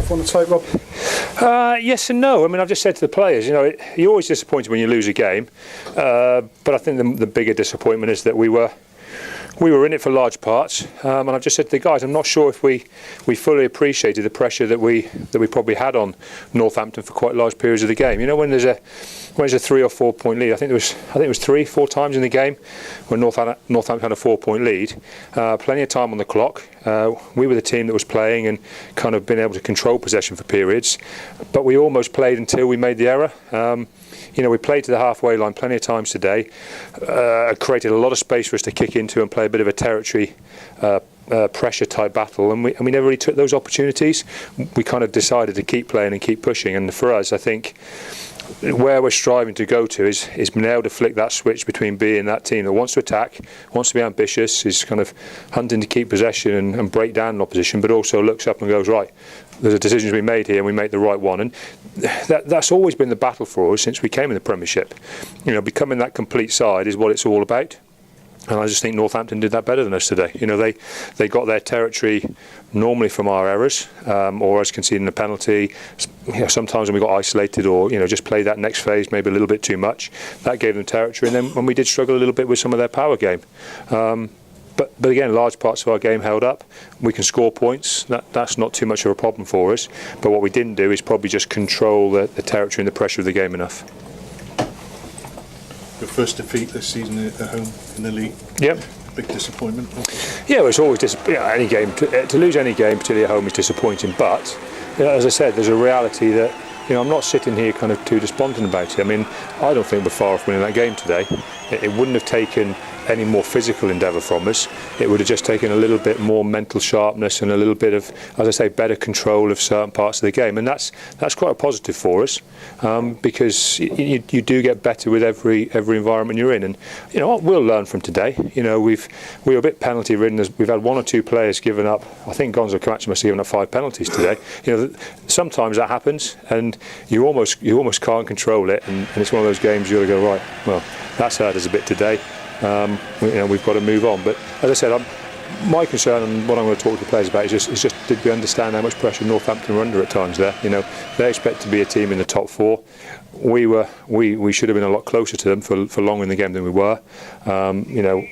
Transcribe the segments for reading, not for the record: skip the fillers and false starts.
off on the tape, Rob? Yes and no. I mean, I've just said to the players, you're always disappointed when you lose a game, but I think the bigger disappointment is that we were in it for large parts, and I've just said to the guys, I'm not sure if we fully appreciated the pressure that we probably had on Northampton for quite large periods of the game. When there's a 3 or 4 point lead, I think it was 3-4 times in the game when Northampton had a 4 point lead. Plenty of time on the clock. We were the team that was playing and kind of been able to control possession for periods, but we almost played until we made the error. We played to the halfway line plenty of times today, created a lot of space for us to kick into and play a bit of a territory pressure type battle, and we never really took those opportunities. We kind of decided to keep playing and keep pushing, and for us, I think where we're striving to go to is being able to flick that switch between being that team that wants to attack, wants to be ambitious, is kind of hunting to keep possession and break down an opposition, but also looks up and goes, right, there's a decision to be made here and we make the right one. And that's always been the battle for us since we came in the Premiership. Becoming that complete side is what it's all about. And I just think Northampton did that better than us today. They got their territory normally from our errors, or us conceding a penalty. Sometimes when we got isolated, or just played that next phase maybe a little bit too much, that gave them territory. And then when we did struggle a little bit with some of their power game, but again, large parts of our game held up. We can score points. That's not too much of a problem for us. But what we didn't do is probably just control the territory and the pressure of the game enough. Your first defeat this season at home in the league. Yep. Big disappointment. Yeah, well, it's always any game to lose any game, particularly at home, is disappointing. But as I said, there's a reality that I'm not sitting here kind of too despondent about it. I mean, I don't think we're far off winning that game today. It wouldn't have taken any more physical endeavour from us. It would have just taken a little bit more mental sharpness and a little bit of, as I say, better control of certain parts of the game, and that's quite a positive for us, because you do get better with every environment you're in. And we'll learn from today. We were a bit penalty ridden. We've had 1 or 2 players given up. I think Gonzo Camacho must have given up 5 penalties today. Sometimes that happens, and you almost can't control it, and it's one of those games you've got to go, right, well, that's hurt us a bit today. We've got to move on. But as I said, my concern and what I'm going to talk to the players about is just did we understand how much pressure Northampton were under at times there? They expect to be a team in the top 4. We should have been a lot closer to them for longer in the game than we were.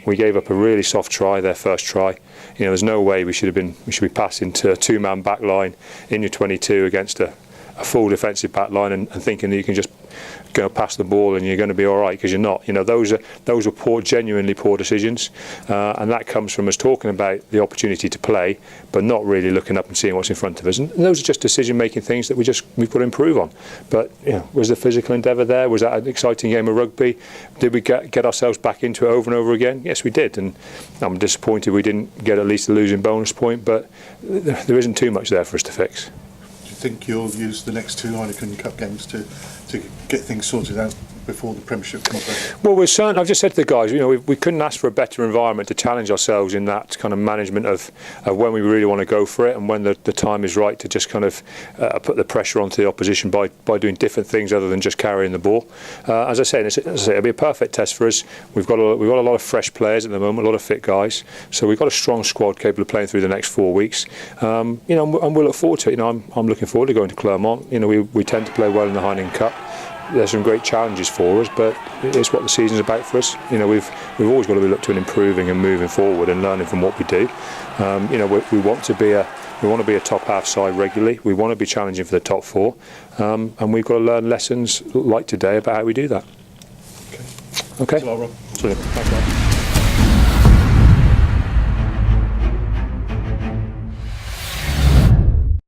We gave up a really soft try, their first try. There's no way we should be passing to a 2-man back line in your 22 against a full defensive back line and thinking that you can just go past the ball and you're going to be all right, because you're not. Those are genuinely poor decisions, and that comes from us talking about the opportunity to play, but not really looking up and seeing what's in front of us. And those are just decision-making things that we've got to improve on. But was the physical endeavour there? Was that an exciting game of rugby? Did we get ourselves back into it over and over again? Yes, we did. And I'm disappointed we didn't get at least a losing bonus point, but there isn't too much there for us to fix. Do you think you'll use the next 2 Heineken Cup games to get things sorted out before the Premiership comes back? Well, I've just said to the guys, we couldn't ask for a better environment to challenge ourselves in that kind of management of when we really want to go for it and when the time is right to just kind of put the pressure onto the opposition by doing different things other than just carrying the ball. As I say, it'll be a perfect test for us. We've got a lot of fresh players at the moment, a lot of fit guys, so we've got a strong squad capable of playing through the next 4 weeks. And we'll look forward to it. I'm looking forward to going to Clermont. We tend to play well in the Heineken Cup. There's some great challenges for us, but it's what the season's about for us. We've always got to look to improving and moving forward and learning from what we do. We want to be a top half side regularly. We want to be challenging for the top 4, and we've got to learn lessons like today about how we do that. Okay. Okay. Thanks a lot, Rob.